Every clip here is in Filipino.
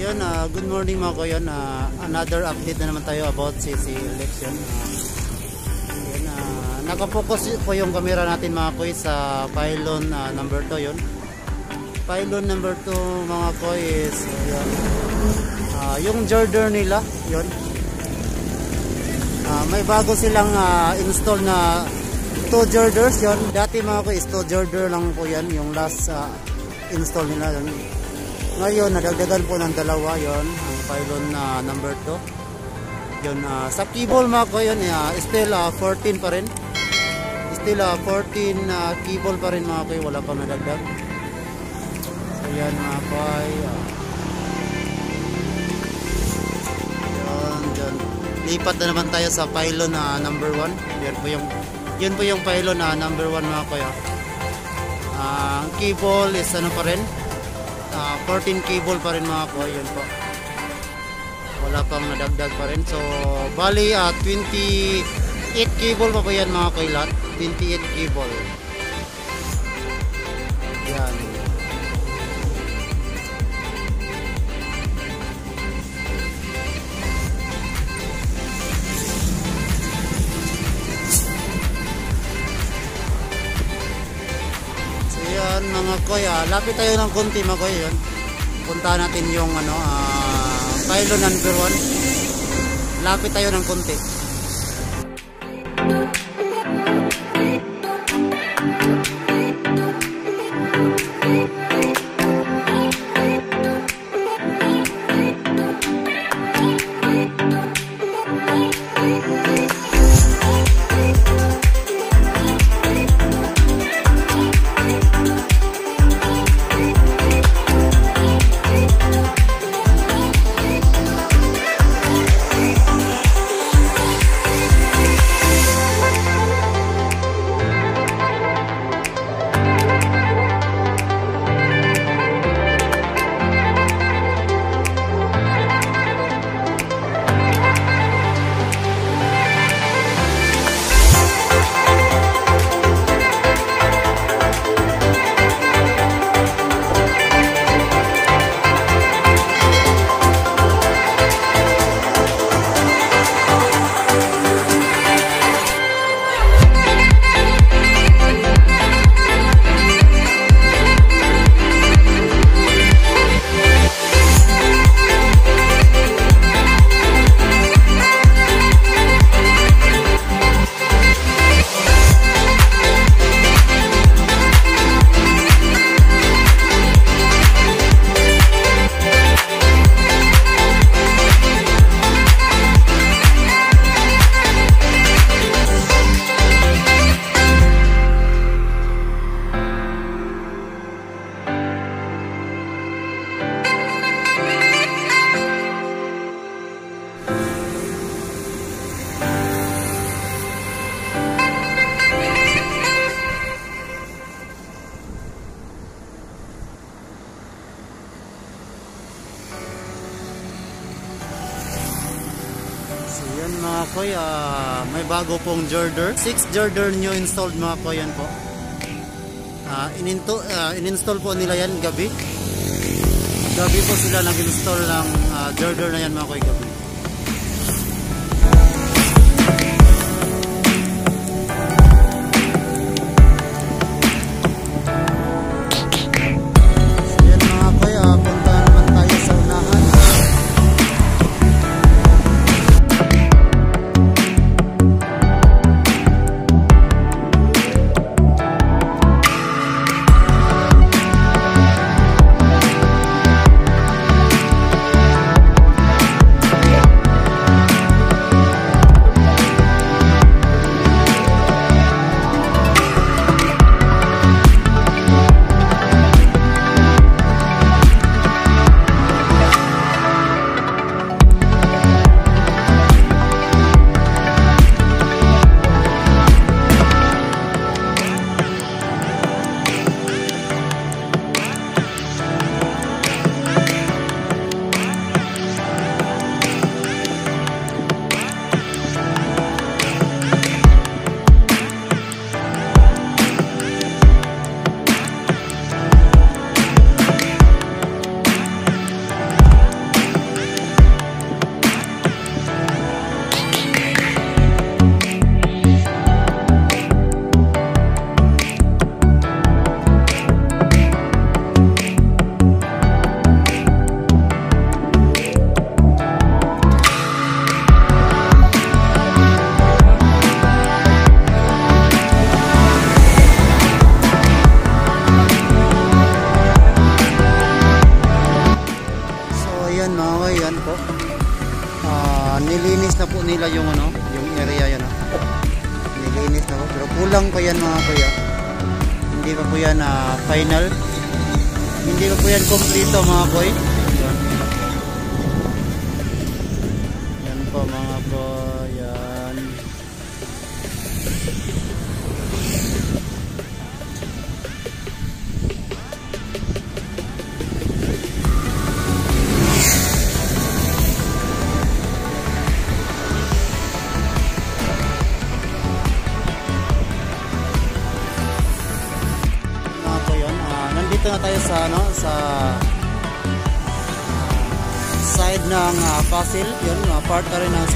Yun, good morning mga kuya. Another update na naman tayo about CC election. Yun, nakapokus po yung camera natin mga kuya sa pylon number 2 yun. Pylon number 2 mga kuya is yun. Yung girder nila yun. May bago silang install na 2 girders yun. Dati mga kuya is 2 girder lang po yan. Yung last install nila yun. Ngayon, nadagdagan po ng dalawa yon ang pylon number 2. Yun, sa cable mga ko yun, still 14 pa rin. Still 14 cable pa rin mga ko, wala pang nadagdag. So yan mga ko. Yun. Lipat na naman tayo sa pylon number 1. Yun po yung pylon number 1 mga ko. Ang cable is ano pa rin? 14 cable pa rin mga ko, yun po. Wala pang nadagdag pa rin. So, bali 28 cable pa ba yan mga ko lahat? 28 cable. Yan. Yan mga koy, lapit tayo ng konti mga koy yun. Punta natin yung pylon number 1. Lapit tayo ng konti. So yan mga koy, may bago pong girder. 6 girder new installed mga koy yan po. In-install po nila yan gabi. Gabi po sila nag-install ng girder na yan mga koy gabi. nilinis na po nila yung ano, yung area yan. Nilinis na po. Pero kulang pa yan mga kuya. Hindi pa po yan final. Hindi pa po yan kompleto mga boy. Yan. Yan po mga boy. Yan. Nandito na tayo sa ano, sa side ng Fossil, yun, part na rin ng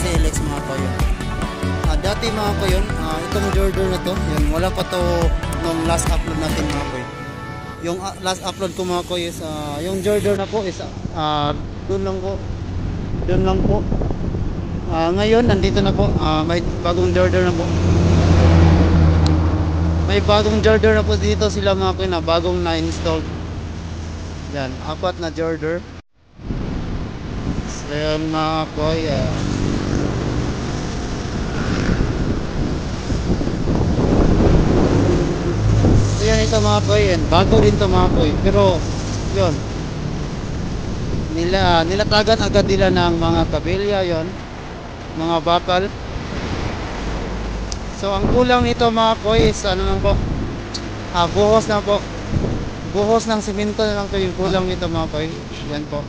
CLX mga kayo. Dati mga kayo, itong Jordan na to, yun, wala pa to nung last upload natin mga kayo. Yung last upload ko mga kayo is, yung Jordan na po is, doon lang po. Ngayon, nandito na po, may bagong Jordan na po. May bagong Jordan na po dito sila mga kuya, bagong na-install. Yan, 4 na Jordan. So yan mga kuya. So yan ito mga kuya, bago din to mga kuya. Pero yun, nilatagan agad nila ng mga kabilya yon, mga bakal. So ang kulang nito mga koy is ano lang po, buhos na po, buhos ng simento na lang to yung kulang nito mga koy. Yan po.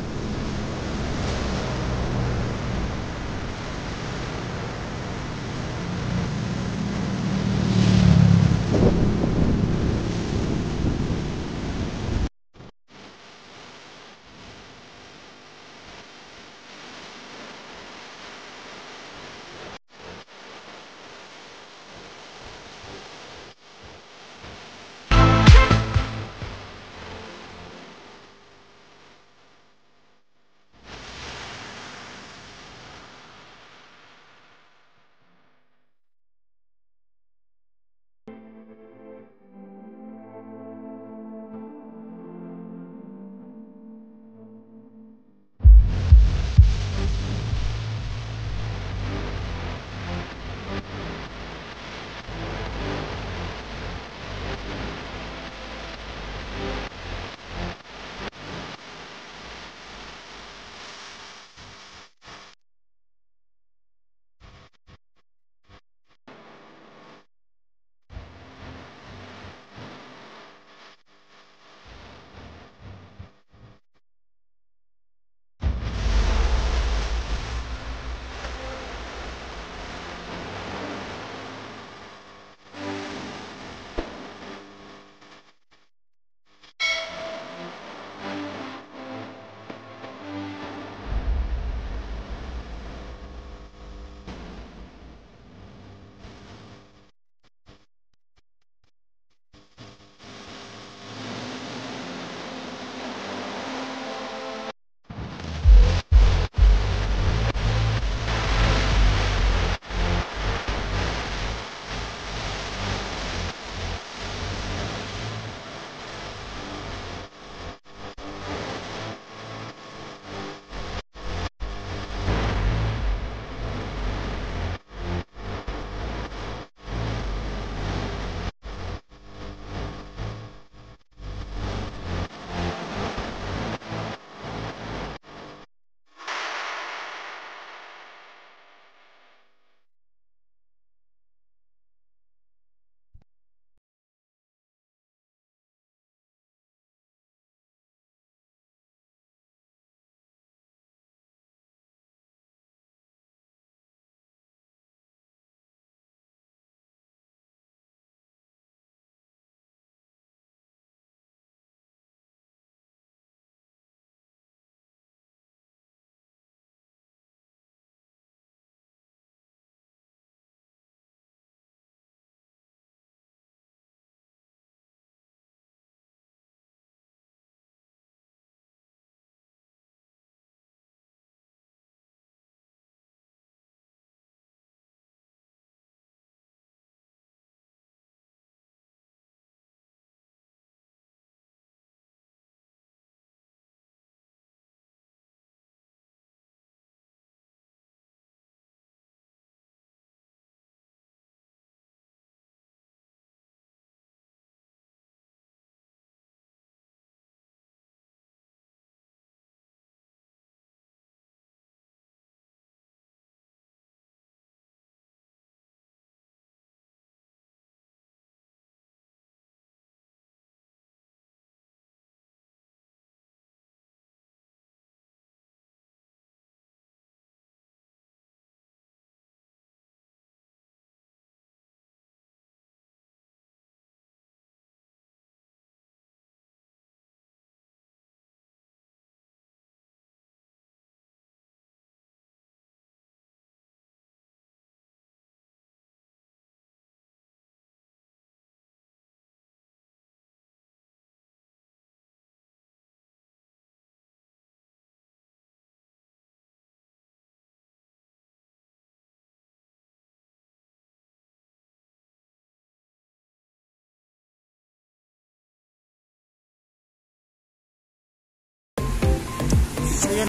So yan.